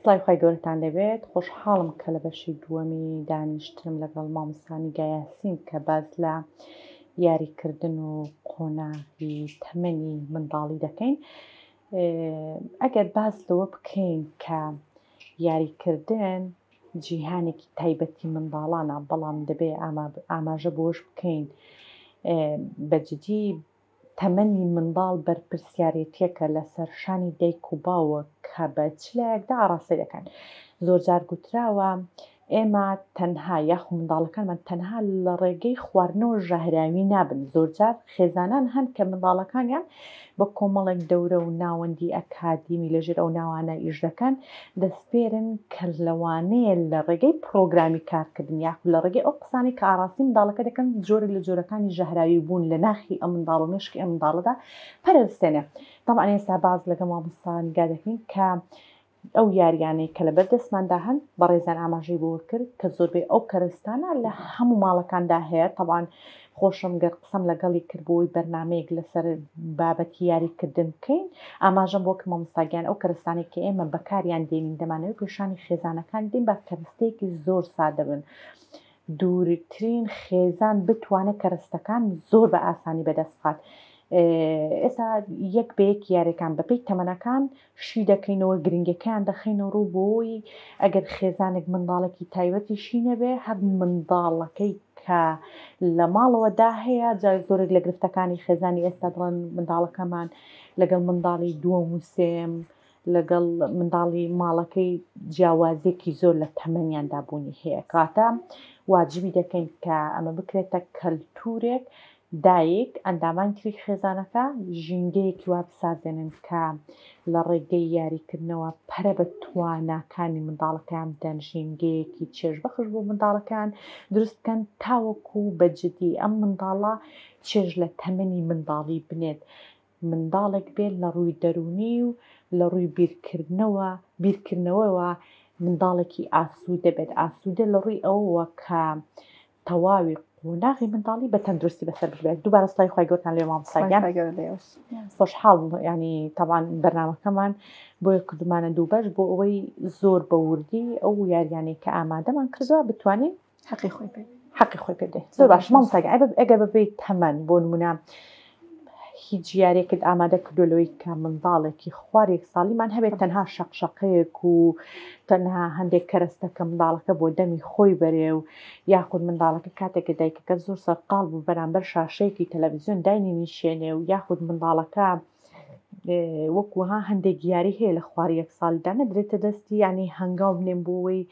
سڵای خۆی گەورەتان دەبێت خۆشحاڵم کە لە بەشی دووەمی دانیشتم لەگەڵ مامۆستا یاسین کە باز لە یاریکردن و قۆناغی تەمەنی منداڵی دەکەین. ئەگەر باز لەوە بکەین کە یاریکردن جیهانێکی تایبەتی منداڵانە، بەڵام دەبێ ئاماژە بۆش بکەین بەجددی تەمەنی منداڵ بەرپرسیارەتێکە لەسەر شانی دایک و باوە کە بە چلایەکدا ئاڕاستەی دەکەن. زۆر جار گوتراوە ئێمە تەنها یاخو منداڵەکانمان تەنها لە ڕێگەی خواردنەوە ژەهراوی نابن. زۆرجار خێزانان هەن کە منداڵەکانیان بە کۆمەڵێک دەورە و ناوەندی ئەکادیمی لەژێر ئەو ناوانە ئیش دەکەن، دەسپێرن کە لەوانەیە لە ڕێگەی پرۆگرامی کارکردن یاخو لە ڕێگەی ئەو قسانی کە ئاڕاستی منداڵەکە دەکەن جۆرە لە جۆرەکانی ژەهراوی بوون لە ناخی ئەم منداڵ و مێشکی ئەم منداڵەدا پەرەستێنێ. طبعاً ئێستا باز لەگەڵ مامۆستا نیگا دەکەین کە ئەو یاریانەی کە لە بەردەستماندا هەن بە ڕێزان ئاماژەی بۆ کرد کە زۆربەی ئەو کەرستانە لە هەموو ماڵەکاندا هەیە. طبعاً خۆشم گەر قسەم لەگەڵی کردبووی بەرنامەیەک لەسەر بابەتی یاریکردن بکەین، ئاماژەم بۆ کە مامۆستاگیان ئەو کەرستانێک کە ئێمە بەکاریان دێنین دەمانەوێت پێشانی خێزانەکان دێن بە کەرستەیەکی زۆر سادە بن، دوورترین خێزان بتوانێت کەرستەکان زۆر بە ئاسانی بەدەست بخات. ئێستا یەک بە یەک یاریەکان بەپێی تەمەنەکان شی دەکەینەوە، گرنگەکەیان دەخینەوە ڕوو بۆی ئەگەر خێزانێک منداڵێکی تایبەتی شی نەبێ هەر منداڵەکەی کە لە ماڵەوەدا هەیە. زۆرێک لە گرفتەکانی خێزانی ئێستا دڵن منداڵەکەمان لەگەڵ منداڵی دووەم و سێم لەگەڵ منداڵی ماڵەکەی جیاوازێکی زۆر لە تەمەنیاندا بوونی هەیە. کاتە واجبی دەکەین کە ئەمە بکرێتە کەلتورێک، دایک ئەندامانی تری خێزانەکە ژینگەیەکی وا بسازێنن کە لە ڕێگەی یاریکردنەوە پەرە بە تواناکانی منداڵەکان بدەن، ژینگەیەکی چێژبەخش بۆ منداڵەکان دروست بکەن تاوەکو بەجددی ئەم منداڵە چێژ لە تەمەنی منداڵی بنێت، منداڵێک بێت لە ڕووی دەرونی و لە ڕووی بیرکردنەوەیەوە منداڵێکی ئاسوودە بێت، ئاسوودە لە ڕووی ئەوەوە کە تەواوی قۆناغی منداڵی بە تەندروستی بەسەر بێت. دووبارە سڵای خۆی گەورەتان لێ مامۆستاگیان خۆشحاڵ ینی تەبان بەرنامەکەمان بۆیە کردمانە دوو بەش بۆ ئەوەی زۆر بە وردی ئەو یاریانەی کە ئامادەمان کردووە بتوانین حەقی خۆی پێ بدەین. زۆر باش مامۆستاگیان ئەگەر بەبێ تەمەن بۆ نمونە هیچ یاریەکت ئامادە کردو لەوەی کە منداڵێکی خوارێک ساڵیمان هەبێت تەنها شەقشەقەیەک و تەنها هەندێک کەرەستەکە منداڵەکە بۆ دەمی خۆی بەرێ و یاخود منداڵەکە کاتێکە دایکەکە زۆر سەرقاڵ بوو بەرامبەر شاشەیەکی تەلەڤیزیۆن داینی نیشێنێ و یاخود منداڵەکە وەکوها هەندێک یاری هەیە لە خوارە 1 ساڵیدا نەدرێتە دەستی ینی هەنگاو بنێن بۆەوەی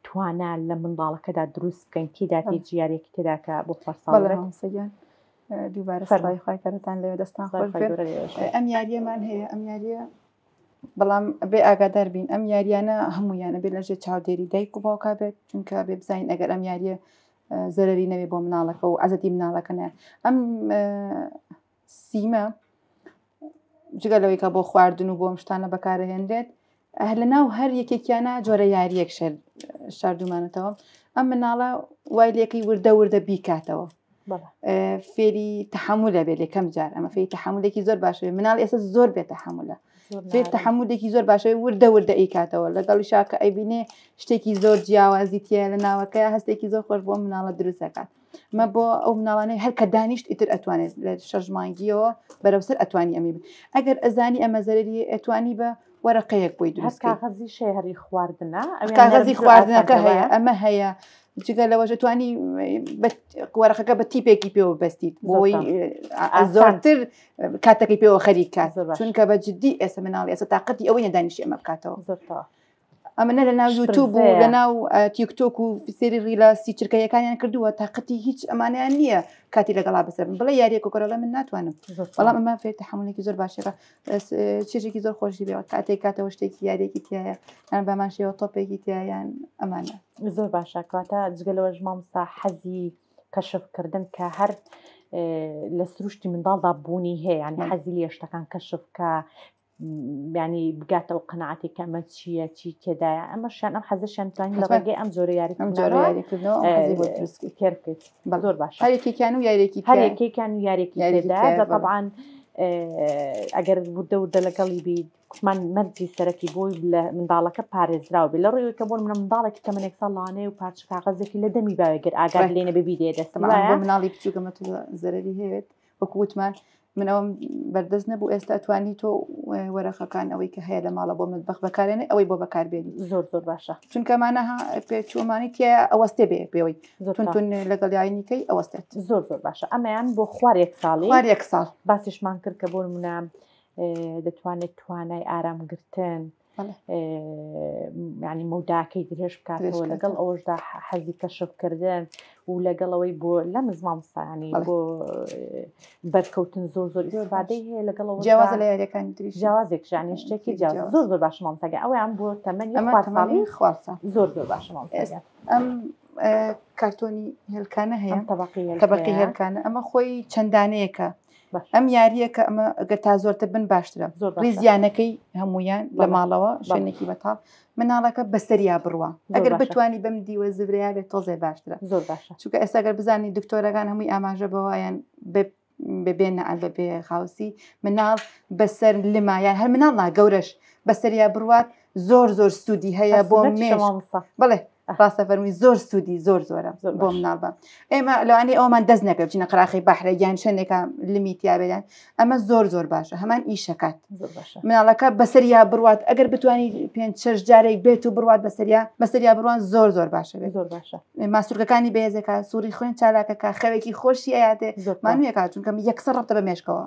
توانە لە منداڵەکەدا دروست بکەین تێدا هیچ یارێکی تێداکە بۆ فەرساڵ دووبارە سڵای خۆی گەورەتان لەوێ دەستان خۆش بێت. ئەم یاریەمان هەیە، ئەم یاریە بەڵام بێ ئاگادار بین ئەم یاریانە هەموویانە بێت لەژێر چاودێری دایک و باوکا بێت، چونکە بێ بزانین ئەگەر ئەم یاریە زەرەری نەوێ بۆ مناڵەکە و عەزەتی مناڵەکەنە. ئەم سیمە جگەلەوەی کە بۆ خواردن و بۆ ئەم شتانە بەکارهێنرێت لەناو هەر یەکێکیانە جۆرە یاریەک شاردومانێتەوە. ئەم مناڵە وای لێکەی وردە وردە بیکاتەوە، فێری تەحمولە بێت لێکەم جار ئەمە فێری تەحمولێکی زۆر باشە. مناڵ ئێستا زۆر بێت تەحمولە، فێر تەحمولێکی زۆر باشە وردە وردە ئیکاتەوە لەگەڵی شاکە ئەیبینێ شتێکی زۆر جیاوازی تایە لە ناوەکەی هەستێکی زۆر خۆش بۆ مناڵە دروست دەکات. مە بۆ ئەو مناڵانەی هەر کە دانیشت ئیتر ئەتوانێت لە 6 مانگیەوە بەرەوسەر ئەتوانی ئەمی بن. ئەگەر ئەزانی ئەمە زەرەری ئەتوانی بە وەرەقەیەک بۆی دروست کاغەزی شێهری خواردنە کاغەزی خواردنەکە هەیە ئەمە هەیە جگە لەوەژە توانی وەرەقەکە بە تیپێکی پێوە بەستیت بۆی زۆرتر کاتەکەی پێوە خەریک کات، چونکە بە جددی ئێستا مناڵی ئێستا تااقەتی ئەوەی نەدانیشی ئەمە بکاتەوە. ئەمە نە لە ناو یوتیوب و لە ناو تیکتۆک و سێری ڕیلاسی چرکەیەکانیان کردووە تااقەتی هیچ ئەمانیان نییە کاتی لەگەڵا بەسەر بڵێ یاریەکە کۆرەڵە من ناتوانم، بەڵام ئەمە فێر تەحمولێکی زۆر باشەکە چێژێکی زۆر خۆشی بێ کاتێک کاتەوە شتێکی یاریێکی تایە یان بەماشەوە تۆپێکی تایان ئەمانە زۆر باشە. کاتە جگەلەوەش مامۆستا حەزی کەشفکردن کە هەر لە سروشتی منداڵدا بوونی هەیە، ینی حەزی لە شتەکان کەشف کە ینی بگاتەوە قەنەعەتی کە ئەمە چییە چی تێدایە ئەمەشیان ئەم حەزەشیان توانین لە ڕێگەی ئەم جۆرە یاریکردنەوە تێرکرد. زۆر باشە هەرێکێکیان و یاریێکی هەرێکێکیان و یاریێکی تێدایە. طبعاً ئەگەر بودە و دەلەگەڵی بی کوتمان مەرجی سەرەکی بۆی لە منداڵەکە پارێزراوە بێ لە ڕێوەی کە بۆ منە منداڵێکی تەمەنێک ساڵانەیە و پارچ کاغەزێکی لە دەمی باوێگەر ئاگات لێنە ببی دێدەست مناڵی بچووکەمە زەرری هەیەێت وەکووتمان من ئەوم بەردەست نەبوو ئێستا ئەتوانی تۆ وەرەخەکان ئەوەی کە هەیە لە ماڵە بۆ مەتبەخ بەکارێنێ ئەوەی بۆ بەکاربێنی زۆر باشە چونکەمانەها پێچوومانی تێ ئەوەستێ بێ پێوەی تون لەگەڵ یاینیکەی ئەوەستێت زۆر باشە ئەمەیان بۆ خوارێک ساڵی خوارێک ساڵ باسیشمان کرد کە بۆ منام دەتوانێت توانای ئارامگرتن ینی موداکەی درێژ بکاتەوە لەگەڵ ئەوەشدا حەزی کەشفکردن و لەگەڵەوەی بۆ لە مزمامسانی بۆ بەرکەوتن زۆر بادەی هەیە لەگەڵەوە جیاوازە لە یاریەکانی تریش جیاوازێک ژانی شتێکی زۆر باش مامسەگە ئەویان بۆ تەمەنی خوارسە زۆر باش مامسەگە ئەم کارتۆنی هێلکانە هەیە تەبەقی هێلکانە ئەمە خۆی چەندانەیەکە ئەم یاریەکە ئەمە ئەگە تا زۆرتە بن باشترە ڕیزیانەکەی هەمویان لە ماڵەوە شوێنێکی بەتاڵ مناڵەکە بەسەریا بڕوە ئەگەر بتوانی بەم دیوە زبریا بێت تۆزێ باشترە زۆر باشە چونکە ئێستا ئەگەر بزانانی دکتۆرەکان هەمووی ئاماژە بەوەیان ببێنە ئەل بەبێ خاوسی مناڵ بەسەر لمایان هەر مناڵ ناگەورەش بەسەریا بڕوات زۆر سوودی هەیە بۆ مێش بڵێ ڕاستە فەرمووی زۆر سوودی زۆرە بۆ مناڵ بە ئێمە لەوانەیە ئەومان دەست نەکە بچینە قراخی بەحرە یان شوێنێکە لیمیتیابێدان ئەمە زۆر باشە هەمان ئیشەکات مناڵەکە بەسەریا بڕوات ئەگەر بتوانانی 5-6 جارێک بێت و بڕوات بەسەریا بڕوان زۆر باشە بێت زۆر باشە ماسوورگەکانی بێزەکە سووری خوێن چالاکەکە خەوێکی خۆشی ئەیاتێ مانویەکە چونکە یەکسەر ڕەبتە بە مێشکەوە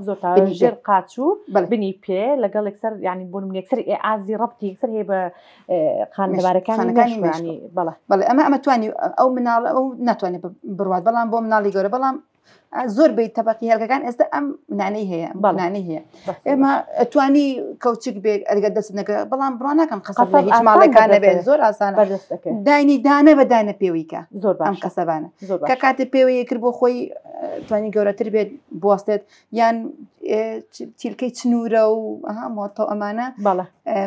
ژێر قاچوو بنی پێ لەگەڵ یەکسەر ینی بۆ من یەکسەر ئازی ڕەبتی یەکسەر هەیە بە خانەبارەکانی بەڵێ ئەمە توانی ئەو مناڵ ئەو ناتوانێت بڕوات بەڵام بۆ مناڵی گەورە بەڵام زۆر بێت تەبەقی هێلکەکان ئێستا ئەم نانەی هەیە بەڵانی هەیە ئێمە توانی کەوچک بێت ئەرگە دەست نەکە بەڵام بڕوان ناکەم قسە هیچ ماڵەکان نەبێت زۆر ئاسانە داینی دانە بەدانە پێویکە زۆر ئەم قەسەبانە کە کاتێ پێوەیە کرد بۆ خۆی توانی گەورەتر بێت بوەستێت یان چیلکەی چنوورە و مۆتۆ ئەمانە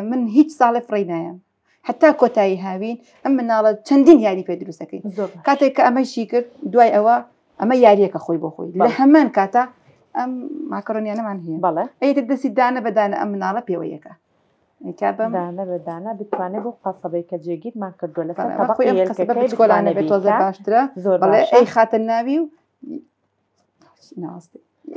من هیچ ساڵێ فڕی نایەم حتا کۆتایی هاوین ئەم مناڵە چەندین یاری پێ دروستەکەی کاتێک کە ئەمەشی کرد دوای ئەوە ئەمە یاریەکە خۆی بۆ خۆی لە هەمان کاتە ئەم ماکەڕۆنیانەمان هەیە ئەیتر دەستی دانە بەدانە ئەم مناڵە پێوەیەکە دانە بەدانە بتوانێت بۆ قەسەبەی کە جێگیرمان کردووە لەسەر کۆلانە بێت تۆزە باشترە بەڵێ ئەی خاتە ناوی و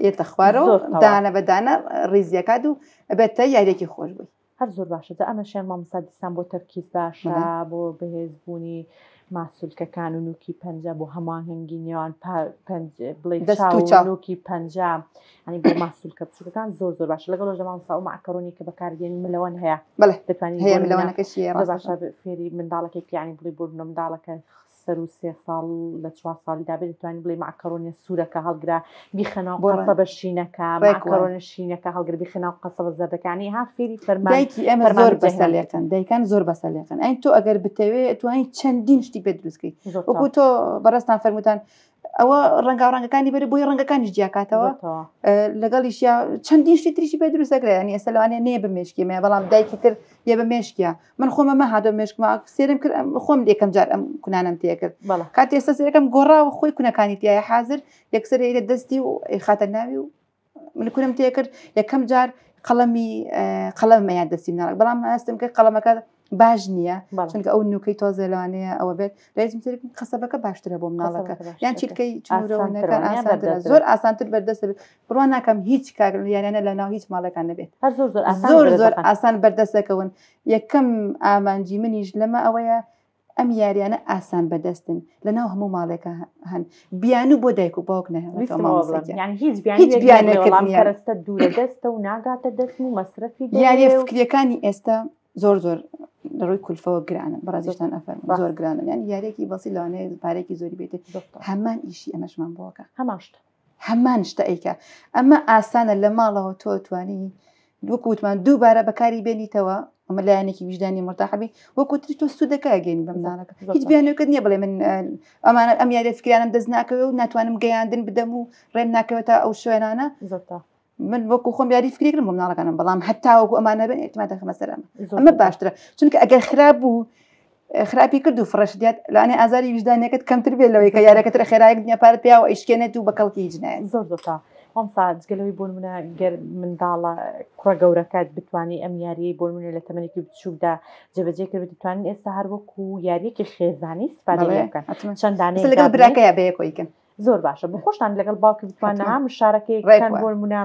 ئێتە خوارەوە دانە بەدانە ڕیزیەکات و ئەبێتە یاریێکی خۆش بووی هەر زۆر باشە ئەمە شێن مامۆستا دیسان بۆ تەرکیز باشە بۆ بەهێزبوونی ماسوولکەکان و نوکی پەنجە بۆ هەماهەنگی نێوان بڵێ نوکی پەنجە ئەنی بۆ ماسوولکە بچووکەکان زۆر باشە لەگەڵ مامۆستا و معکەڕۆنی کە بەکارگەێنی ملەوەن هەیە دەتوانانی هەیە ملەوەنەکەشی باشە فێری منداڵەکەی یانی بڵێ بۆ منداڵەکە سەر و 3 ساڵ لە 4 ساڵیدا بێت دەتوانین بڵێ معکەڕۆنیە سوورەکە هەڵگرا بیخەناو قەسەبە شینەکە معکەڕۆنە شینەکە هەڵگر بیخەناو قەسەبە زەردەکانی ها فێری فەرمایکی ئەمە زۆر بەسەلێکن دایکان زۆر بەسەلێکن ئەین تۆ ئەگەر بتەوێت توانین چەندین شتی پێ دروستکەی وەکو تۆ بەڕستان فەرموتان ئەوە ڕەنگاڕەنگەکانی بەرە بۆی ڕەنگەکانیش جیاکاتەوە لەگەڵیش چەندین شتی تریشی پێ دروستەکرێنی ئێستا لەوانێ نێ بە مێشکیمە بەڵام دایکی تر یە بە مێشکە من خۆمە مە هادە مێشکمە سێرم کرد خۆم یەکەم جار ئەم کونانم تێکرد کات ئێستا سێرەکەم گۆڕاوە خۆی کونەکانی تایە حازر یەکسەر هێرە دەستی و خاتە ناوی و من کونم تێکرد یەکەم جار قەڵەمەیان دەستی مناڵک بەڵام هەستم کرد قەڵەمەکە باش نییە چونکە ئەو نوکەی تۆزە لەوانەیە ئەوە بێت لازم قەسەبەکە باشترە بۆ مناڵەکە یان چیلکەی چنوورەوەنەکان ئاسانترە زۆر ئاسانتر بەردەست بێت بڕوان ناکەم هیچ کاگرن یانە لە ناو هیچ ماڵەکان نەبێت زۆر ئاسان بەردەستەکەون یەکەم ئامانجی منیش لەمە ئەوەیە ئەم یاریانە ئاسان بەدەستن لە ناو هەموو ماڵێکە هەن بیان و بۆ دایک و باوک هیچ بیانەکەستە دوورە دەستە و ناگاتە دەست و مەسرەفی یاریە فکریەکانی ئێستا زۆر لەڕووی کولفەوە گرانن بەڕازیشتان ئەفەر زۆر گرانن یان یارێکی بەسی لەوانەیە پارێکی زۆری بێت هەمان ئیشی ئەمەشمان بۆکە هەمان شتە ئەیکە ئەمە ئاسانە لە ماڵەوە تۆ توانی وەکووتمان دووبارە بەکاری بێنیتەوە ئەمە لایەنێکی ویژدانی مرتاحبی وەکوتری تۆ سوودەکە گەێنی بە مناڵەکە هیچ بیانەکەت نییە بڵێ من ئەمانە ئەم یاری فکرانم دەست ناکەوێت و ناتوانم گەیاندن بدەم و ڕێن ناکەوێتە ئەو شوێنانە من وەکو خۆم یاری فکرێکم بۆ مناڵەکانم بەڵام هەتا وەکو ئەمانە بن ئێتما دەخەمە سەر ئەمە باشترە چونکە ئەگەر خراپ بوو خراپی کرد و فڕەشدات لەوانێ ئازاری ویژدانەکەت کەمتر بێت لەوەی کە یارەکەتر خێرایەک دنیا پارت پێیاوە ئیشکێنێت و بەکەڵکی جنایەت زۆر ئەمسا جگەلەوەی بۆ نمونە گەر منداڵە کوڕە گەورەکەت بتوانانی ئەم یاریەی بۆ نمونە لە تەمەنێکی بچووکدا جێبەجێ کرد دەتوانین ئێستا هەر وەکو یاریەکی خێزانی استفادە بکەن چەندانەی لەگەڵ براکەیە بەیەکۆیکن زۆر باشە بخۆشتان لەگەڵ باوکی بتوانە مشارەکەیکەن بۆ نمونە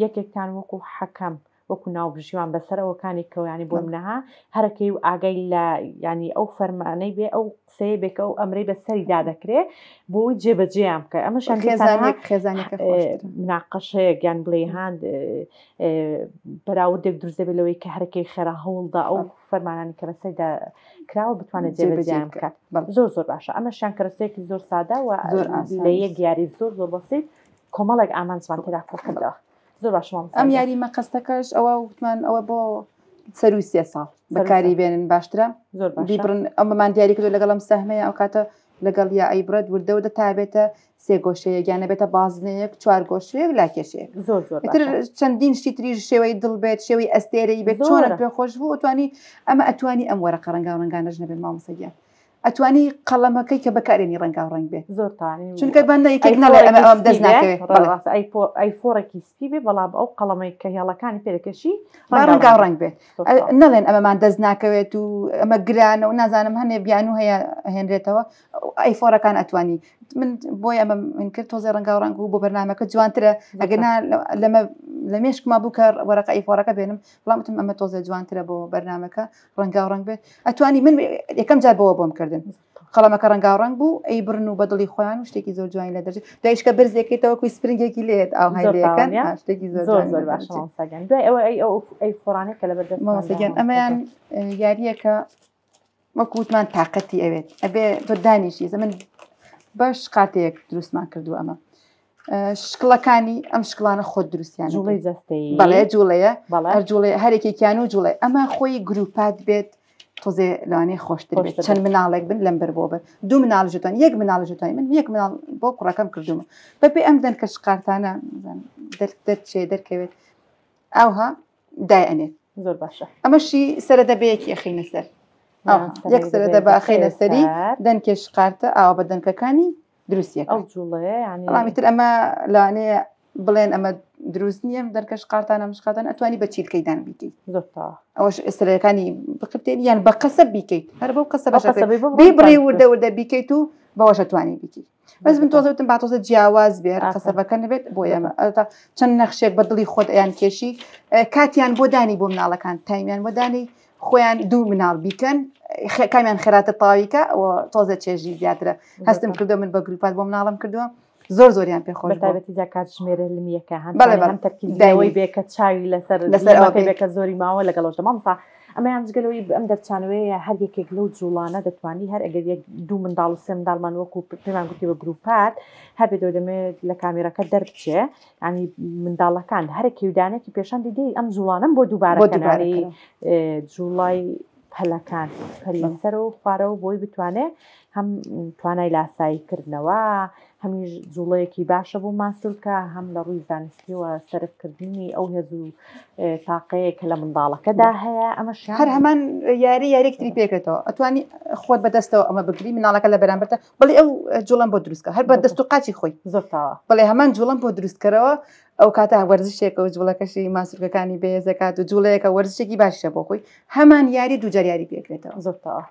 یەکێکتان وەکو حەکەم وەکو ناوبژیوان بەسەرەوەکانێکەوە ینی بۆ منەها هەرەکەی و ئاگای لە ینی ئەو فەرمانەی بێ ئەو قسەیە بێکە ئەو ئەمرەی بەسەری دادەکرێت بۆی جێبەجێیان بکە ئەمە خێزانێک مناقەشەیەک یان بڵێ هاند بەراوردێک دروست دەبێت لەوەی کە هەرەکەی خێرا هەوڵدا ئەو فەرمانانی کە بەسەریدا کراوە بتوانێت جێبەجێیان بکات زۆر زۆر باشە ئەمەشیان کەرەستەیەکی زۆر سادە و لە یەک یاری زۆر زۆر بەسیت کۆمەڵێک ئامانجمان تێدا کۆکردەوە زۆر باش ئەم یاری مەقەستەکەش ئەوە وتمان ئەوە بۆ سەر و 3 ساڵ بەکاری بێنن باشترە بیبرن ئەمەمان دیاری کردو لەگەڵ ئەم سەهمەیە ئەو کاتە لەگەڵ یا ئەیبرەت وردەوردە تابێتە 3 گۆشەیەک یان نەبێتە بازنەیەک 4 گۆشەیەک لا کێشەیە چەندین شتی تریژ شێوەی دڵ بێت شێوەی ئەستێرەی بێت چۆنە پێخۆش بوو ئەتوانی ئەمە ئەتوانی ئەم وەرەقە ڕەنگاو ڕەنگانەش نەبێت مامۆستاگیان ئەتوانی قەڵەمەکەی کە بەکارێنی ڕەنگاو ڕەنگ بێت زۆر چونکە بەندە یەکێک نەڵێ ئەم دەست ناکەوێت ئەیفۆڕێکی سپی بێ بەڵام ئەو قەڵەمەی کە هێڵەکانی پێدەکەشی ڕەنگاو ڕەنگ بێت نەڵێن ئەمەمان دەست ناکەوێت و ئەمە گرانە و نازانم هەنێ بیان و هەیە هێنرێتەوە ئەیفۆڕەکان ئەتوانی من بۆی ئەمە من کرد تۆزێ ڕەنگاو ڕەنگ و بۆ بەرنامەکە جوانترە ئەگەنا لە مێشکما بوو کە وەرەقە ئەیفۆڕەکە بێنم بەڵامتم ئەمە تۆزێ جوانترە بۆ بەرنامەکە ڕەنگاو ڕەنگ بێت ئەتوانی من یەکەم جار بەوە بۆم کردن قەڵەمەکە ڕەنگاو ڕەنگ بوو ئەی برن و بەدڵی خۆیان و شتێکی زۆر جوانی لە دەرجێت دایشکە برزێکیتەوە کوی سپرنگێکی لێت ئاو هەیەکەن شتێکی زۆر باش دوای ئەوە ئەی فۆڕانێک کە لە بەردەستمەوەسەگەن ئەمەیان یاریەکە وەکووتمان تااقەتی ئەوێت ئەبێ تۆ دانیشی زە من باش قاتەیەک دروستمان کردو ئەمە شکڵەکانی ئەم شکلانە خۆت دروستیان جوڵەی جەستەیی بەڵێ جوڵەیە جوڵێ هەرێکێکیان و جوڵێ ئەمە خۆی گروپات بێت تۆزێ لەوانەیە خۆشتر بێت چەند مناڵێک بن لەمبەر بۆ بن 2 مناڵژتوان 1 مناڵژتوانی من 1 مناڵ بۆ کوڕەکەم کردومە بەپێ ئەم دەن کە شقارتانە دەرچێ دەرکەوێت ئەوها دایئەنێت زۆر باشە ئەمەشی سەرەدەبەیەکی ئەخینە سەر یەک سەرەدە بە ئەخینە سەری دەنکێ شقارتە ئاوا بە دەنکەکانی دروستیە ئەو جوڵەیە ڕامیتر ئەمە لەوانەیە بڵێن ئەمە دروست نییە دەرکە شقارتانە مشقاتان ئەتوانی بە چیلکەیدان بیکەیت ئەوەش ئێستەرەکانی بقرتێن یان بە قەسە بیکەیت هەر بەو قەسە بیبڕی وردە وردە بیکەیت و بەوەش ئەتوانی بیکەیت بەس من تۆزەوتم با تۆزە جیاواز بێت قەسەبەکە نبێت بۆ ئێمە چەند نەخشێک بە دڵی خۆت ئەیان کێشی کاتیان بۆ دانی بۆ مناڵەکان تایمیان بۆ دانی خۆیان 2 مناڵ بیکەن کامیان خێراتە تاویکە ئەوە تۆزە چێژی زیاترە هەستم کردو من بە گروپات بۆ مناڵم کردووە زۆر زۆریان پێخۆش بەتایبەتی جاکات ژمێرە لمیەکە هەم تەرکیزەوەی بێکە چاوی لەسەر بێکە زۆری ماوە لەگەڵەوە مامسا ئەمەیان جگەلەوەی ئەم دەرچانەوەیە هەر یەکێک لەو جوڵانە دەتوانی هەر ئەگەر 2 منداڵ و 3 منداڵمان وەکو پێمان گوتی بە گروپات هەبێت دەمێت لە کامێرەکە دەربچێ ینی منداڵەکان هەرێکی ودانێکی پێشان دیدی ئەم جوڵانم بۆ دووبارەکەناری جوڵای پەلەکان پەریسەر و خوارە و بۆی بتوانێت هەم توانای لاساییکردنەوە هەمیش جوڵەیەکی باشە بۆ ماسوولکە هەم لە ڕووی زانستیەوە سەرفکردنی ئەو هێز و تاقەیە کە لە منداڵەکەدا هەیە ئەمە هەر هەمان یاریەکتری پێکێتەوە ئەتوانی خۆت بەدەستەوە ئەمە بگری مناڵەکە لە بەرامبەرتە بڵێ ئەو جوڵم بۆ دروستکە هەر بە دەست و قاچی خۆی زۆرتاوە بڵێ هەمان جوڵم بۆ دروستکەرەوە ئەو کاتە وەرزشێکە و جوڵەکەشی ماسوولەکانی بێزەکات و جوڵەیەکە وەرزشێکی باشە بۆ خۆی هەمان یاری دووجار یاری پێکرێتەوە زۆرتاوە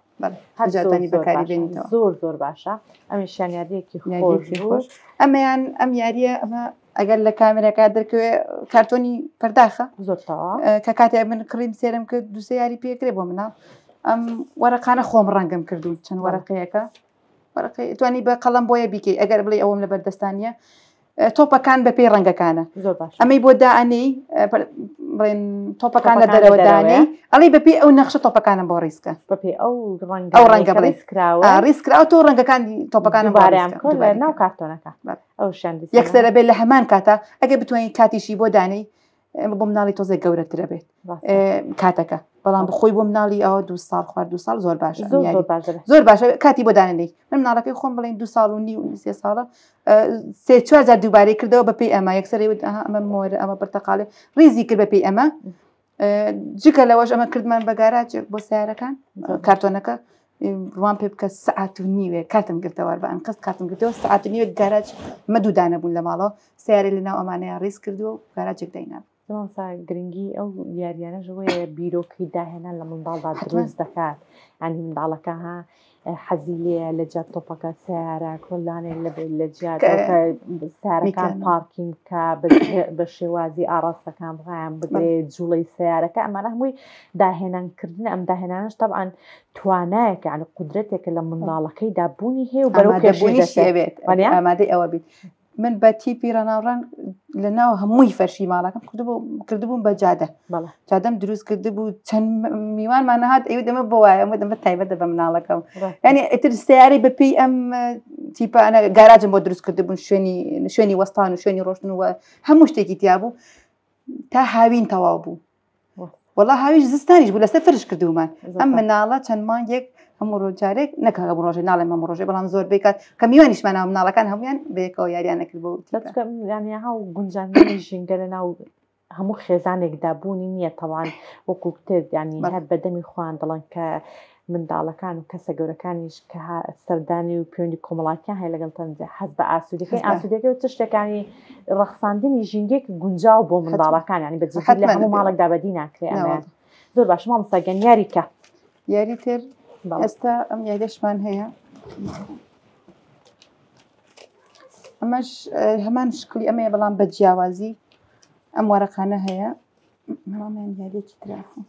هەرجاتانی بەکاری بێنیتەوە زۆر باشە ئەمیشیان یاریەکی خۆش ئەمەیان ئەم یاریە ئەمە ئەگەر لە کامێرەکە دەرکەوێ کارتۆنی پەرداخە زۆرتەوە کە کاتێ من کڕیم سێرم کرد 2 یاری پێکرێ بۆ منە ئەم وەرەقانە خۆم ڕەنگەم کردوون چەند وەرەقەیەکە وەرەقی توانی بە قەڵەم بۆیە بیکەی ئەگەر بڵێ ئەوم لە بەردەستانیە تۆپەکان بە پێی ڕەنگەکانە ئەمەی بۆ دائنەی بڵێن تۆپەکان لە دەرەوە دانەی ئەڵی بەپی ئەو نەخشە تۆپەکانم بۆ ڕیسکە بەپێ ئەو ڕەنگە ڕیسکراوە تۆ ڕەنگەکانی تۆپەکانم ناو کارتۆنەکە ئەو یەکسەرە بێت لە هەمان کاتە ئەگە بتوانین کاتیشی بۆ دانەی بۆ مناڵی تۆزێک گەورەترە بێت کاتەکە بەڵام بخۆی بۆ مناڵی ئەوە 2 ساڵ خوارد 2 ساڵ زۆر باشە زۆر باشە کاتی بۆ دانەی من مناڵەکەی خۆم بڵێن 2 ساڵ و نی و 3 ساڵە 3-4 جار دووبارەی کردەوە بە پێی ئەمە یەکسەری ئەمە مۆرە ئەمە پرتەقاڵێ ریزی کرد بە پێی ئەمە جکە لەوەش ئەمە کردمان بە گاراجێک بۆ سیارەکان کارتۆنەکە ڕوان پێ بکە سەعات و نیوێ کاتم گرتەوە بە ئەنقەست کاتم گرتەوە سەعات و نیوێ گاراج مەدوودانە بوون لە ماڵەوە سیارە لەناو ئەمانەیە ڕیز کردووە و گاراجێک داینان گرنگی ئەو یاریانەژەوەی بیرۆکەی داهێنان لە منداڵدا دروست دەکات ینی منداڵەکە ها حەزی لێ لە جات تۆپەکە سیارە کۆلانێک لە جیات سیارەکان پارکینگ بکە بە شێوازی ئاڕاستەکان بڕیان بدرێت جوڵەی سیارەکە ئەمانە هەمووی داهێنانکردن ئەم داهێنانش تەبعاً توانایەک یعنی قودرەتێکە لە منداڵەکەی دابوونی هەیە و بەرەو پێشی بێت ئامادەی ئەوە بیت من بە تیپی ڕەناوڕەن لە ناو هەمووی فەرشی ماڵەکەم کردبووم بە جادە جادەم دروست کردبوو چەند میوانمان نەهات ئەوی دەمە بۆ وایە ئەمە دەمە تایبەتە بە مناڵەکەم ینی ئیتر سیارەی بەپێی ئەم تیپانە گاراجم بۆ دروست کردبوون شوێنی وەستان و شوێنی ڕۆشتن و هەموو شتێکی تیا بوو تا هاوین تەواو بوو وەڵا هاویش زستانیش بوو لەسەر فرش کردومان ئەم مناڵە چەند مانگێک هەموو ڕۆژارێک نەکە بۆ ڕۆژێ ناڵێ مەمە ڕۆژێ بەڵام زۆر بێکات کە میوانیشمانە مناڵەکان هەمویان بەیەکەوە یاریان نەکرد بۆ ینی هاو گونجاندنی ژینگە لە ناو هەموو خێزانێکدا بوونی نییە تەوان وەکو کتر ینی هەر بەدەمی خوان دەڵێن کە منداڵەکان و کەسە گەورەکانیش کە سەردانی و پەیوەندی کۆمەڵاتیان هەیە لەگەڵ تەنجە حەز بە ئاسوودەکەی ئاسوودەکەی و چ شتێکانی ڕەخساندنی ژینگێک گونجاو بۆ منداڵەکان ینی بەجددی لە هەموو ماڵێکدا بەدی ناکرێ ئەمە زۆر باش مامۆستا یاری کە یاری تر ئێستا ئەم یاریشمان هەیە ئەمەش هەمان شکلی ئەمەیە بەڵام بە جیاوازی ئەم وەرەقانە هەیە مەڵامیان یاریێکی ترافە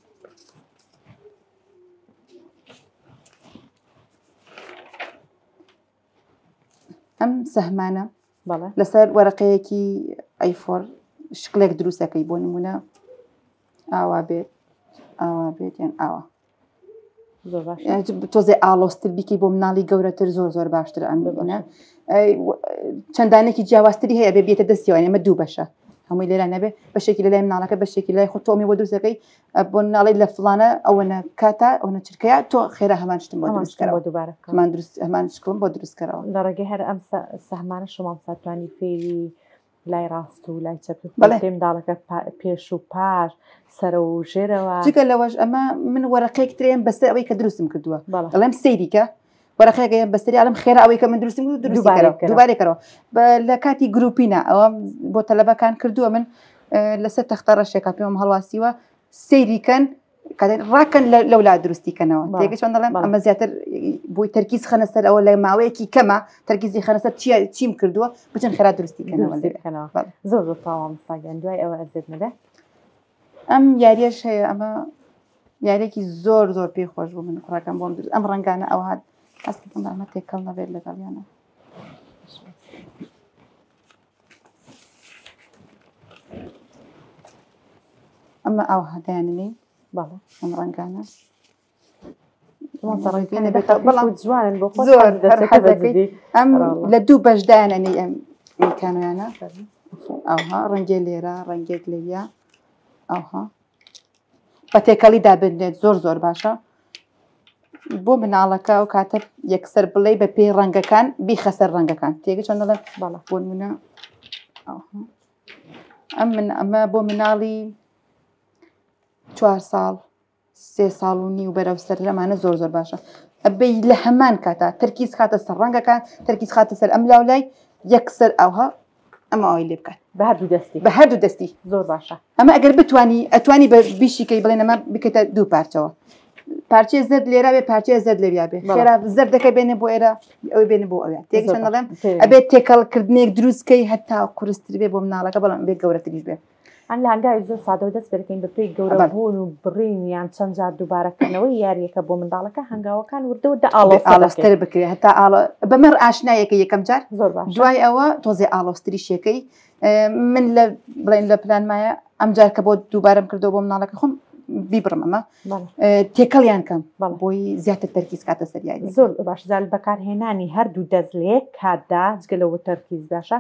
ئەم سەهمانە لەسەر وەرەقەیەکی ئەیفۆر شکلێک دروستەکەی بۆ نمونە ئاوا بێت یان ئاوا تۆزێ ئالۆستر بیکەی بۆ مناڵی گەورەتر زۆر باشتر ئەمە چەندانێکی جیاوازتری هەیە بێ بێتە دەستیەوە ئەمە دوو بەشە هەمووی لێرە نەبێ بەشێکی لە لای مناڵەکە بەشێکی لای خۆ تۆمی بۆ دروستەکەی بۆ مناڵی لە فڵانە ئەوەنە کاتە ئەوە چرکەیە تۆ خێرا هەمان شتم بۆ دروستکەرەوە دووبارە هەمان شکڵم بۆ دروستکەرەوە لە ڕێگەی هەر ئەم سەهمانە شما ساتوانی فێری لای ڕاست و لای چەپ منداڵەکە پێش و پاش سەر و ژێرەوە جگە لەوەش ئەمە من وەرەقەیەک ترێن بەسەر ئەوەی کە دروستم کردووە دەڵێم سەیریکە وەرەقەیەکەیان بەسەری ئەڵم خێرا ئەوەی کە من دروستم دووبارێکەوە لە کاتی گروپینە ئەوە بۆ تەلەبەکان کردووە من لەسەر تەختە ڕەشێکا پێم هەڵواسیوە سەیریکەن ڕاکەن لەولا دروستیکەنەوە تێگە چۆن دەڵێم ئەمە زیاتر بۆی تەرکیز خەنە سەر ئەوە لە ماوەیەکی کەمە تەرکیزی خەنە سەر چیم کردووە بچن خێرا دروستیکەنەوە زۆر تاوام ساگەن دوای ئەوە ئەزێت نەدە ئەم یاریەش هەیە ئەمە یاریێکی زۆر پێی خۆش بوو من کوڕەکەم بۆم درست ئەم ڕەنگانە ئەوە هات ئەسکردم ئەمە تێکەڵ نەبێت لەگەڵیانە ئەمە ئەو هەدایاننی ئەم ڕەنگانە ئەم لە دوو بەشدایانەنی ئەم ئیمکانیانە ئەوها ڕەنگێ لێرە ڕەنگێک لەویە ئەوها بە تێکەڵی دابنێت زۆر باشە بۆ مناڵەکە و کاتە یەکسەر بڵێ بە پێی ڕەنگەکان بیخەسەر ڕەنگەکان تێگە چۆن دەڵێن بۆ نمونە ئەمە بۆ مناڵی 4 ساڵ 3 ساڵ و نی و بەرەو سەر لەمانە زۆر باشە ئەبەی لە هەمان کاتە تەرکیز خاتە سەر ڕەنگەکان تەرکیز خاتە سەر ئەم لاولای یەکسەر ئەوها ئەمە ئەوی لێ بکات بە هەردوو دەستی زۆر باشە ئەمە ئەگەر ئەتوانی بە بیشیکەی بڵێن ئەمە بکەیتە دوو پارچەوە پارچێ زرد لێرا بێ پارچێ زرد لێبیا بێ خێرا زەردەکە بێنێ بۆ ئێرە ئەوەی بێنێ بۆ ئەوە تێگەشان دەڵێم ئەبێت تێکەڵکردنێک دروستکەی هەتا قورستر بێ بۆ مناڵەکە بەڵام بێ گەورەتریش بێ ئەم لە هەنگاوی زۆر سادەوە دەست بەکەین بەپێی گەورەبوون و بڕین یان چەند جار دووبارەکردنەوەی یاریەکە بۆ منداڵەکە هەنگاوەکان وردەوردە ئاڵۆستر بکرێت هەتا بەمەڕ ئاشنایەکە یەکەم جار دوای ئەوە تۆزێ ئاڵۆستری شێکەی من لە بڵێن لە پلانمایە ئەم جار کە بۆ دووبارەم کردەوە بۆ مناڵەکە خۆم بیبڕم ئەمە تێکەڵیان کەم بۆی زیاتر تەرکیز کاتە سەریایی زۆر باش زال بەکارهێنانی هەردوو دەستلێک کاتدا جگەلەوە تەرکیز باشە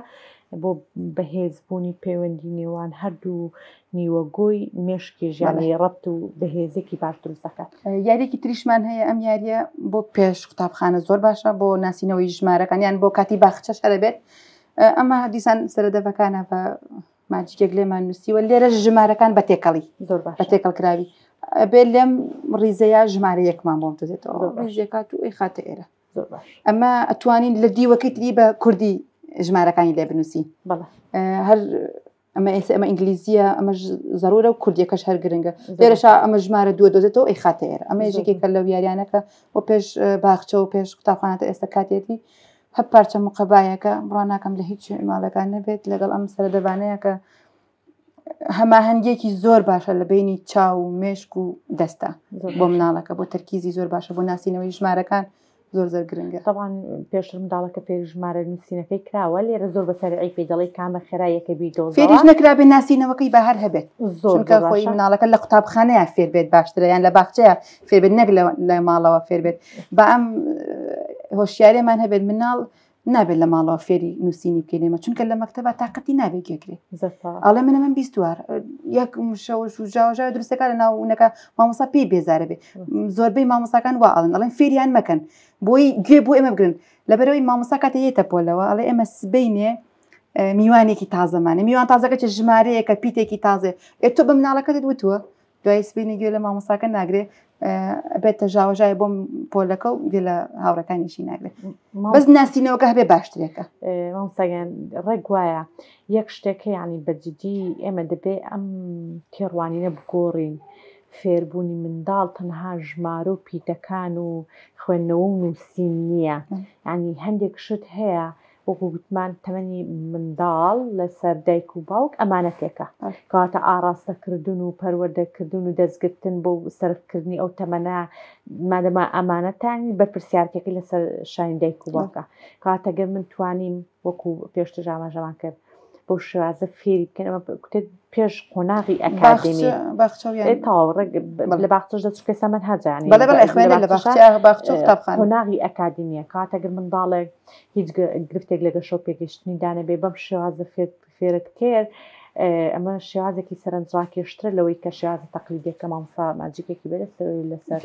بۆ بەهێزبوونی پەیوەندی نێوان هەردوو نیوەگۆی مێشکی ژیانی ڕەبت و بەهێزێکی باش دروست دەکات یاریێکی تریشمان هەیە ئەم یاریە بۆ پێش قوتابخانە زۆر باشە بۆ ناسینەوەی ژمارەکان یان بۆ کاتی باخچەش هەرەبێت ئەمە دیسان سەرەدەفەکانە بە ماجیکێک لێمان نووسیوە لێرە ژمارەکان بە تێکەڵی زۆر باش بە تێکەڵکراوی بێ لێم ڕیزەیە ژمارە یەکمان بۆم دەدێتەوە ڕێژێکات و ئەی خاتە ئێرە ئەمە ئەتوانین لە دیوەکەی تری بە کوردی ژمارەکانی لێ بنووسی هەر ئەمە ئەمە ئینگلیزیە ئەمە زەرورە و کوردیەکەش هەر گرنگە لێرەش ئەمە ژمارە دووە دۆزێتەوە ئەی خاتە ئێرە ئەمە یەکێکە لەو یاریانەکە بۆ پێش باخچە و پێش قوتابخانەتە ئێستا کاتێتی هەر پارچە مقەبایەکە بڕوان ناکەم لە هیچ ماڵەکان نەبێت لەگەڵ ئەم سەردەبانەیە کە هەماهەنگێکی زۆر باشە لە بینی چاو و مێشک و دەستە بۆ مناڵەکە بۆ تەرکیزی زۆر باشە بۆ ناسینەوەی ژمارەکان زۆر زۆر گرنگە طبعاً پێشتر منداڵەکە فێری ژمارە نووسینەکەی کراوە لێرە زۆر بەسەرعی پێ دەڵی کامە خێرایەکە بیدۆزەوە فێریش نەکرا بێ ناسینەوەکەی بە هەر هەبێت چونکە خۆی مناڵەکە لە قوتابخانەیە فێر بێت باشترە یان لە باخچەیە فێر بێت نەک لە ماڵەوە فێر بێت بە ئەم هۆشیارێمان هەبێت مناڵ نابێت لە ماڵەوە فێری نووسینی بکەینێمە چونکە لە مەکتەبە تااقەتی نابێت گێگرێت ئەڵێ من 22 یەک شەوش و ژاوژاوە دروستەکە لە ناوونەکە مامۆستا پێی بێزارە بێت زۆربەی مامۆساکان وا ئەڵن ئەڵێن فێریان مەکەن بۆی گوێ بۆ ئێمە بگرن لەبەرەوەی مامۆستا کاتە یێتە پۆلەوە ئەڵێ ئێمە سبەینێ میوانێکی تازەمانە میوان تازەکە چ ژمارەیەکە پیتێکی تازێ تۆ بە مناڵەکەت وتووە دوای سبینی گوێ لە مامۆساکە ناگرێ بێتە ژاوەژای بۆم پۆلەکە و گوێ لە هاوڕەکانیشی ناگرێت بەس ناسینەوەکە هەبێ باشترێکە مامۆستاگیان ڕێک وایە یەک شتێکە یعنی بەجددی ئێمە دەبێ ئەم تێڕوانینە بگۆڕین فێربوونی منداڵ تەنها ژمارە و پیتەکان و خوێندنەوە و نووسین نییە ینی هەندێک شت هەیە وەکو گوتمان تەمەنی منداڵ لەسەر دایک و باوک ئەمانەتێکە کاتە ئاراستەکردن و پەروەردەکردن و دەستگرتن بۆ سەرفکردنی ئەو تەمەنە مادەما ئەمانەتانی بەرپرسیارەکەی لەسەر شانی دایک و باوکە کاتەگەر من توانیم وەکو پێشتر ئاماژەمان کرد بۆ شێوازە فێری بکەن ئەمە کوتێت پێش قۆناغی ئەکادمی لە باخچەش دەچکە سەمەن هەجانی قۆناغی ئەکادمیە کاتەگەر منداڵێک هیچ گرفتێک لەگە شەو پێگەشتنی دانە بێ بەم شێوازە فێرت کرد ئەمە شێوازێکی سەرنجڕاکێشترە لەوەی کە شێوازە تەقلیدیەکە مامۆستا ماجیکێکی بەدەستەوەی لەسەر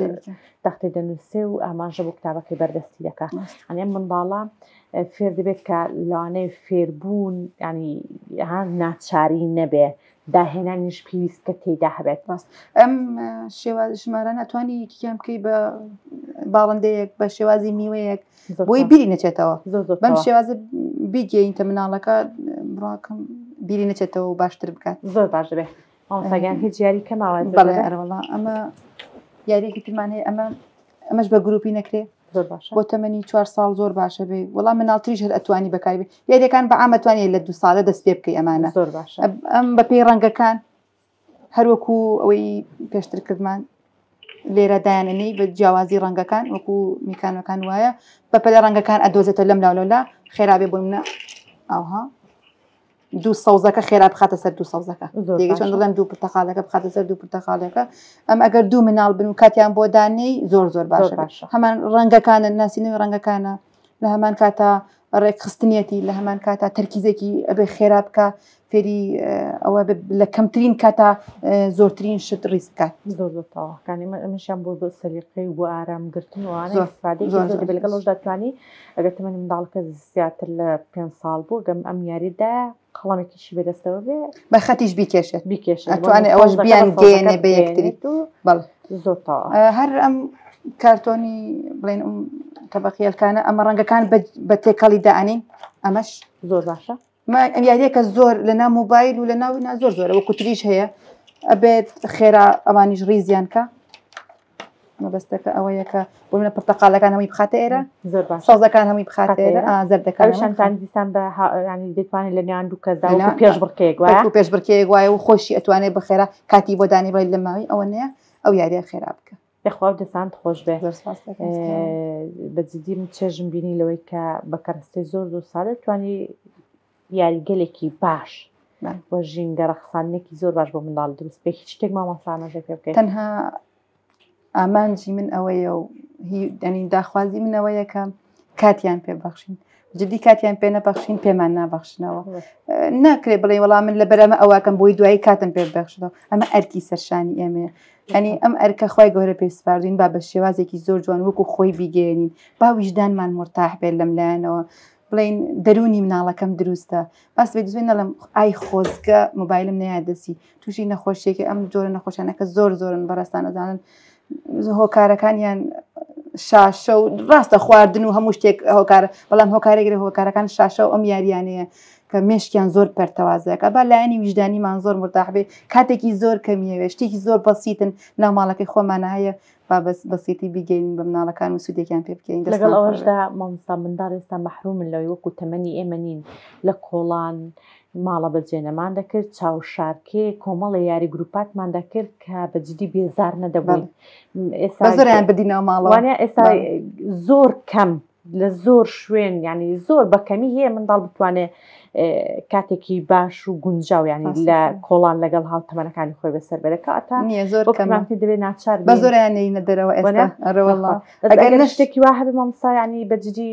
تەختی دەنووسێ و ئاماژە بۆ کتابەکەی بەردەستی دەکات ئەنێ منداڵە فێر دەبێت کە لەوانەیە فێربوون ینی ناچاری نەبێ داهێنانیش پێویستکە تێیدا هەبێت ئەم شێواز ژمارە ناتوانانی یەکیان بکەی بە باڵندەیەک بە شێوازی میوەیەک بۆی بیری نەچێتەوە بەم شێوازە بیگەینتە مناڵەکە بڕاکەم بیری نەچێتەوە و باشتر بکات زۆر باش دەبێت مامۆستاگیان هیچ یاری کەماوە بەڵێ ئەرەوەڵا ئەمە یاریێکی ترمان هەیە ئەمەش بە گروپی نەکرێ بۆ تەمەنی 4 ساڵ زۆر باشە بێ وەڵام مناڵتریش هەر ئەتوانی بەکاری بێ یاریەکان بە ئامەتوانێت لە 2 ساڵە دەست پێ بکەی ئەمانە زۆر باشە ئەم بە پێی ڕەنگەکان هەروەکو ئەوەی پێشتر کردمان لێرە دایانەی بە جیاوازی ڕەنگەکان وەکو میکانەکان وایە بە پەلە ڕەنگەکان ئەدۆزێتە لەم لاولەلا خێرابێ بۆ منە ئاها 2 سەوزەکە خێرا بخاتە سەر 2 سەوزەکە دیگە چۆن دەڵێم 2 پرتەقالەکە بخاتە سەر 2 پرتەقالەکە ئەم ئەگەر 2 مناڵ بن و کاتیان بۆ دانەی زۆر باشە هەمان ڕەنگەکانە ناسینەوەی ڕەنگەکانە لە هەمان کاتە ڕێکخستنیەتی لە هەمان کاتە تەرکیزێکی ئەبێ خێرا بکە فێری ئەوە لە کەمترین کاتە زۆرترین شت ڕیز بکات زۆرتەواکانی ئەمەشیان بۆ سەلیقەی بۆ ئارامگرتنەوە لەگەڵ ئەوش دەتوانی ئەگەر تەمەنی منداڵەکە زیاتر لە 5 ساڵ بوو گەم ئەم یاریدا قەڵامێکیشی بەدەستەوە بێ بە خەتیش بیکێشێت ئەتوانێت ئەوەش بیان گێنێ بە یەکتری بەڵ زۆرتەوە هەر ئەم کارتۆنی بڵێن تەبەقیەکانە ئەمە ڕەنگەکان بە تێکەڵی دائنین ئەمەش زۆر باشە ئەم یاریەکە زۆر لە ناو مۆبایل و لە ناوی زۆر وەکو تریش هەیە ئەبێت خێرا ئەوانیش ڕیزیان کە مەبەستەکە ئەوەیەکە بۆ منە پرتەقالەکان هەمووی بخاتە ئێرە سەوزەکان هەمووی بخاتە ئێرە زەردەکانشانتان دیسان بە ینی دەتوانێت لە نێوان دوو کەسدا پێش بڕکەیەک وایە پێش بڕکەیەک وایە و خۆشی ئەتوانێت بەخێرا کاتی بۆ دانی بڵێ لە ماوەی ئەوە نییە ئەو یاریە خێرا بکە یخوا دەسان خۆش بێ بەجددی من چێژم بینی لەوەی کە بە کەرەستەی زۆر سادە توانی یاریگەلێکی باش بۆ ژینگە ڕەخسانێکی زۆر باش بۆ منداڵ دروست بێ هیچ شتێک مامۆستامەژە پێ بکەیت تەنها ئامانجی من ئەوەیە و هی داخوازی من ئەوەیە کە کاتیان پێبەخشین جدی کاتیان پێ نەبەخشین پێمان نابەخشنەوە ناکرێ بڵێ وەڵام من لە بەرەمە ئەوواکەم بۆی دوایی کاتم پێ ببەخشنەوە ئەمە ئەرکی سەرشانی ئێمەیە ئەنی ئەم ئەرکە خۆی گەورە پێسپاردین با بە شێوازێکی زۆر جوان وەکو خۆی بیگەێنین با ویژدانمان مرتاح بێت لەم لایەنەوە بڵین دەرونی مناڵەکەم دروستە باس بێ دوێ نەڵم ئای خۆزگە مۆبایلم نەیادەسی تووشی نەخۆشیێکی ئەم جۆرە نەخۆشیانەکە زۆرن بەڕاستان ئەزانن هۆکارەکانیان شاشە و ڕاستە خواردن و هەموو شتێک هۆکارە بەڵام هۆکارێکی هۆکارەکان شاشە و ئەم یاریانەیە کە مێشکیان زۆر پەرتەوازەکە با لایەنی ویژدانیمان زۆر مرتاح بێ کاتێکی زۆر کەمیەوێ شتێکی زۆر بەسیتن ناو ماڵەکەی خۆمانە هەیە با بەسیتی بیگەین بە مناڵەکان و سوودێکیان پێ بکەین لەگەڵ ئەوەشدا مامۆستا منداڵ ئێستا مەحرومن لەوەی وەکو تەمەنی ئێمە نین لە کۆڵان ماڵە بەجێنەمان دەکرد چاوشارکێ کۆمەڵی یاری گروپاتمان دەکرد کە بەجددی بێزار نەدەبووین ئێستا زۆریان بردینەوە ماڵوانە ئێستا زۆر کەم لە زۆر شوێن ینی زۆر بەکەمی هەیە منداڵ بتوانێت کاتێکی باش و گونجاو ینی لە کۆڵان لەگەڵ هاوتەمەنەکانی خۆی بەسەر بەرەکەتە زۆر دەبێت ناچار بە زۆریانە دەرەوە ئێستا شتێکی وا هەبێ مامۆستا ینی بەجددی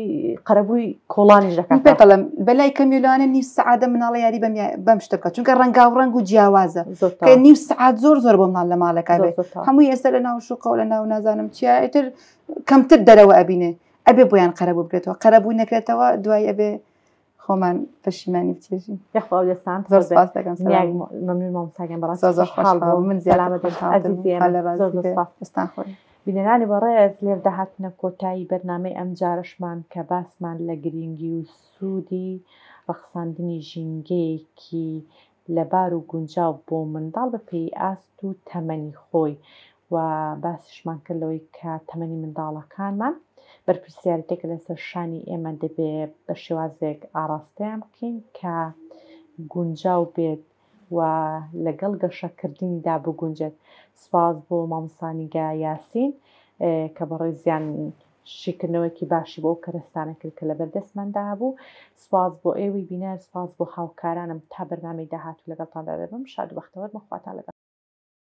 قەرەبووی کۆڵانی دەکات پێڵم بەلای کەمیلوانە نیو سعادە مناڵە یاری بەم شتە بکات چونکە ڕەنگا و ڕەنگ و جیاوازە کە نیو سعات زۆر بۆ مناڵ لە ماڵەکە بێت هەمووی ئێستا لە ناو شوقەوە لە ناو نازانم چیە ئیتر کەمتر دەرەوە ئەبینێ ئەبێ بۆیان قەرەبوو بکرێتەوە قەرەبووی نەکرێتەوە دوای ئەبێ خۆمان پەشیمانی بچێژین یخواودەستان مەمنون مامۆستاگەم من زیادستان خۆی بینەرانی بەڕێز لێر داهاتنە کۆتایی بەرنامەی ئەم جارشمان کە باسمان لە گرنگی و سوودی ڕەخساندنی ژینگەیەکی لەبار و گونجاو بۆ منداڵ بەپێی ئاست و تەمەنی خۆی و باسیشمان کردەوەی کە تەمەنی منداڵەکانمان بەرپرسیارەتێکە لەسەر شانی ئێمە دەبێت بە شێوازێک ئاراستەیان بکەین کە گونجاو بێت و لەگەڵ گەشەکردنیدا بگونجێت. سپاس بۆ مامۆستا نیگا یاسین کە بەڕێ زیان شیکردنەوەیکی باشی بۆ کەرەستانە کرد کە لە بەردەستماندا بوو. سپاس بۆ ئێوەی بینەر، سپاس بۆ هاوکارانم تا بەرنامەی داهاتوو لەگەڵتاندا دەبم. شاد و بەختەوەر مەخواتان لەگەڵ